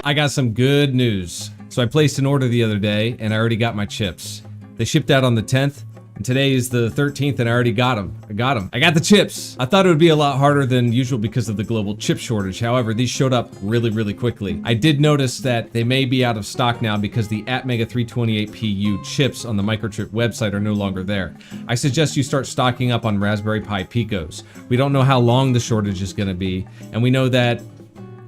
I got some good news. So I placed an order the other day and I already got my chips. They shipped out on the 10th. And today is the 13th and I already got them. I got the chips. I thought it would be a lot harder than usual because of the global chip shortage. However, these showed up really quickly. I did notice that they may be out of stock now because the Atmega 328PU chips on the Microchip website are no longer there. I suggest you start stocking up on Raspberry Pi Picos. We don't know how long the shortage is gonna be, and we know that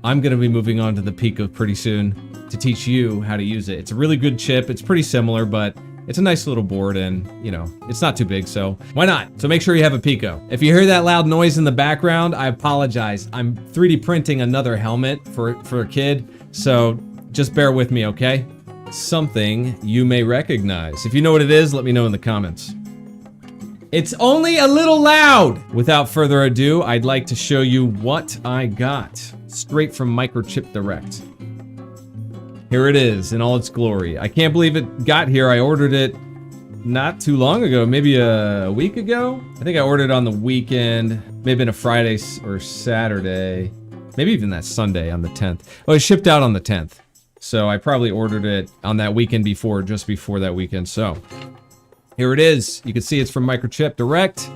I'm gonna be moving on to the Pico pretty soon to teach you how to use it. It's a really good chip. It's pretty similar, but it's a nice little board and, you know, it's not too big, so why not? So make sure you have a Pico. If you hear that loud noise in the background, I apologize. I'm 3D printing another helmet for a kid, so just bear with me, okay? Something you may recognize. If you know what it is, let me know in the comments. It's only a little loud! Without further ado, I'd like to show you what I got. Straight from Microchip Direct. Here it is in all its glory. I can't believe it got here. I ordered it not too long ago, maybe a week ago. I think I ordered it on the weekend, maybe on a Friday or Saturday, maybe even that Sunday on the 10th. Oh, it shipped out on the 10th. So I probably ordered it on that weekend before, just before that weekend. So here it is. You can see it's from Microchip Direct.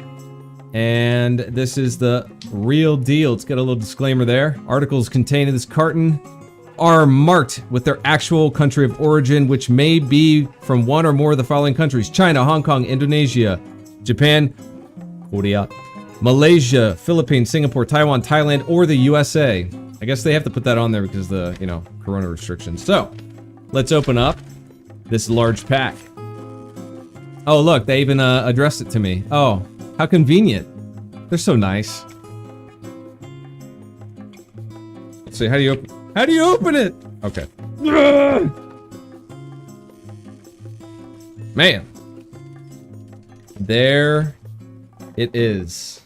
And this is the real deal. It's got a little disclaimer there. Articles contained in this carton are marked with their actual country of origin, which may be from one or more of the following countries: China, Hong Kong, Indonesia, Japan, Korea, Malaysia, Philippines, Singapore, Taiwan, Thailand, or the USA. I guess they have to put that on there because of the, you know, corona restrictions. So let's open up this large pack. Oh, look, they even addressed it to me. Oh, how convenient. They're so nice. Let's see, how do you open it? Okay. Man. There it is.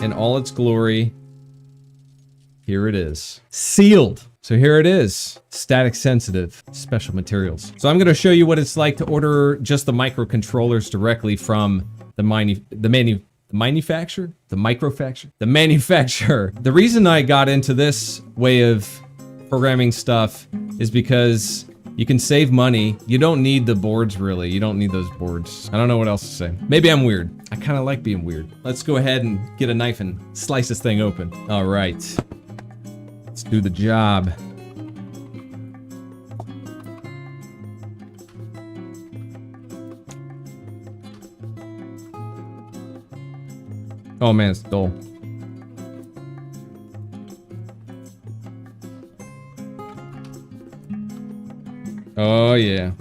In all its glory. Here it is. Sealed. So here it is. Static sensitive. Special materials. So I'm going to show you what it's like to order just the microcontrollers directly from the manufacturer. The reason I got into this way of programming stuff is because you can save money. You don't need the boards, really. You don't need those boards. I don't know what else to say. Maybe I'm weird. I kind of like being weird. Let's go ahead and get a knife and slice this thing open. All right. Let's do the job. Oh man, it's dull. Oh yeah.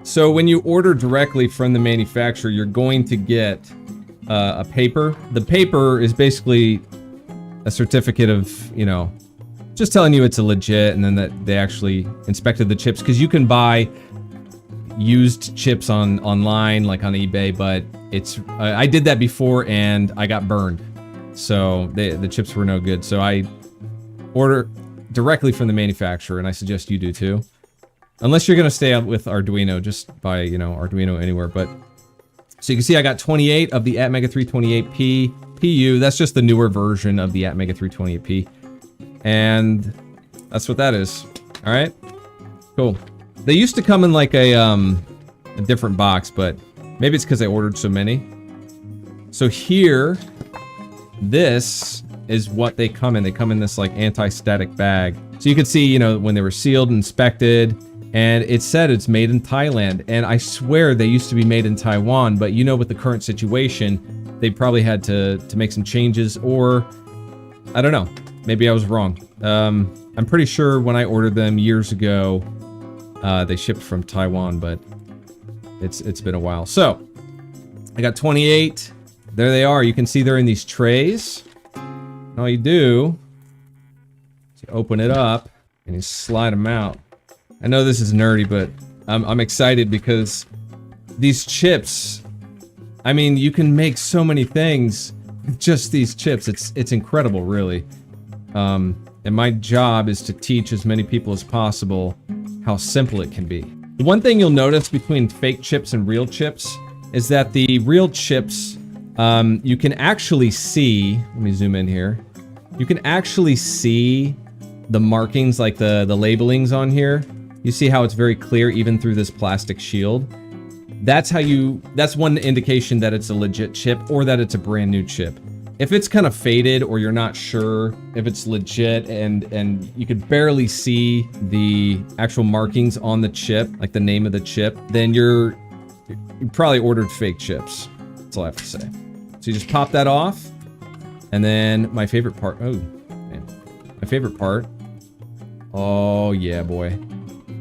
So when you order directly from the manufacturer, you're going to get a paper. The paper is basically a certificate of, you know, just telling you it's a legit, and then that they actually inspected the chips, because you can buy used chips online, like on eBay, but it's I did that before and I got burned, so the chips were no good. So I order directly from the manufacturer, and I suggest you do too. Unless you're gonna stay out with Arduino, just buy, you know, Arduino anywhere. But so you can see I got 28 of the Atmega 328P PU. That's just the newer version of the Atmega 328P, and that's what that is. All right, cool. They used to come in like a different box, but maybe it's because I ordered so many. So here, this is what they come in. They come in this like anti-static bag. So you can see, you know, when they were sealed, inspected, and it said it's made in Thailand. And I swear they used to be made in Taiwan, but you know, with the current situation, they probably had to make some changes, or I don't know. Maybe I was wrong. I'm pretty sure when I ordered them years ago, they shipped from Taiwan, but it's been a while. So I got 28. There they are. You can see they're in these trays. And all you do is you open it up and you slide them out. I know this is nerdy, but I'm excited because these chips, I mean, you can make so many things with just these chips. It's incredible, really. And my job is to teach as many people as possible how simple it can be. The one thing you'll notice between fake chips and real chips is that the real chips, you can actually see, let me zoom in here. You can actually see the markings, like the labelings on here. You see how it's very clear even through this plastic shield. That's one indication that it's a legit chip or that it's a brand new chip. If it's kind of faded or you're not sure if it's legit and you could barely see the actual markings on the chip, like the name of the chip, then you probably ordered fake chips. That's all I have to say. So you just pop that off, and then my favorite part, oh, man. My favorite part, oh yeah, boy.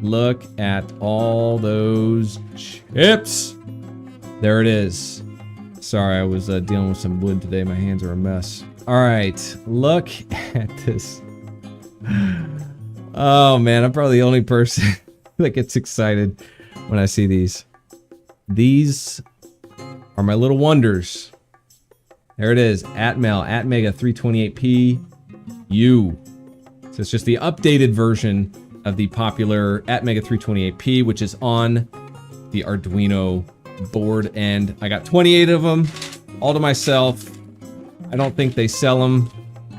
Look at all those chips. There it is. Sorry, I was dealing with some wood today. My hands are a mess. All right, look at this. Oh man, I'm probably the only person that gets excited when I see these. These are my little wonders. There it is, Atmel, Atmega 328P U. So it's just the updated version of the popular Atmega 328P, which is on the Arduino board, and I got 28 of them all to myself. I don't think they sell them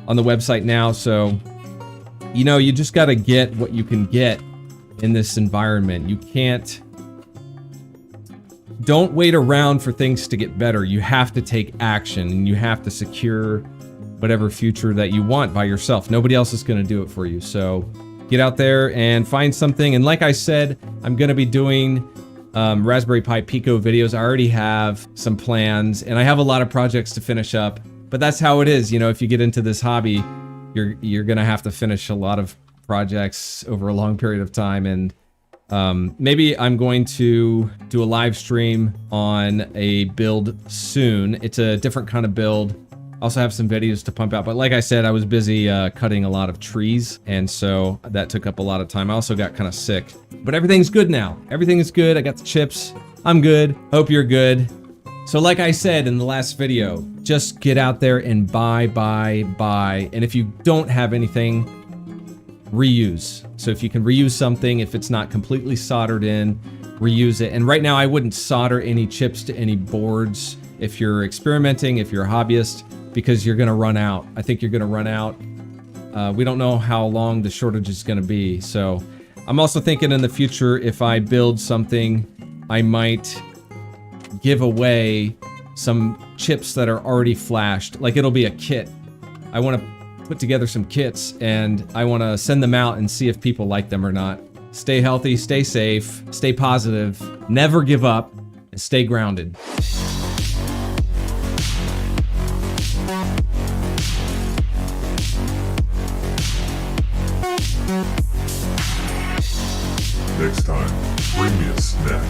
on the website now, so you know, you just got to get what you can get in this environment. You don't wait around for things to get better. You have to take action, and you have to secure whatever future that you want by yourself. Nobody else is going to do it for you. So get out there and find something. And like I said, I'm going to be doing Raspberry Pi Pico videos. I already have some plans, and I have a lot of projects to finish up, but that's how it is. You know, if you get into this hobby, you're gonna have to finish a lot of projects over a long period of time. And maybe I'm going to do a live stream on a build soon. It's a different kind of build. I also have some videos to pump out, but like I said, I was busy cutting a lot of trees, and so that took up a lot of time. I also got kind of sick, but everything's good now. Everything is good. I got the chips. I'm good. Hope you're good. So like I said in the last video, just get out there and buy. And if you don't have anything, reuse. So if you can reuse something, if it's not completely soldered in, reuse it. And right now I wouldn't solder any chips to any boards if you're experimenting, if you're a hobbyist, because you're gonna run out. I think you're gonna run out. We don't know how long the shortage is gonna be. So I'm also thinking in the future, if I build something, I might give away some chips that are already flashed. Like, it'll be a kit. I wanna put together some kits, and I wanna send them out and see if people like them or not. Stay healthy, stay safe, stay positive, never give up, and stay grounded. Next time, bring me a snack.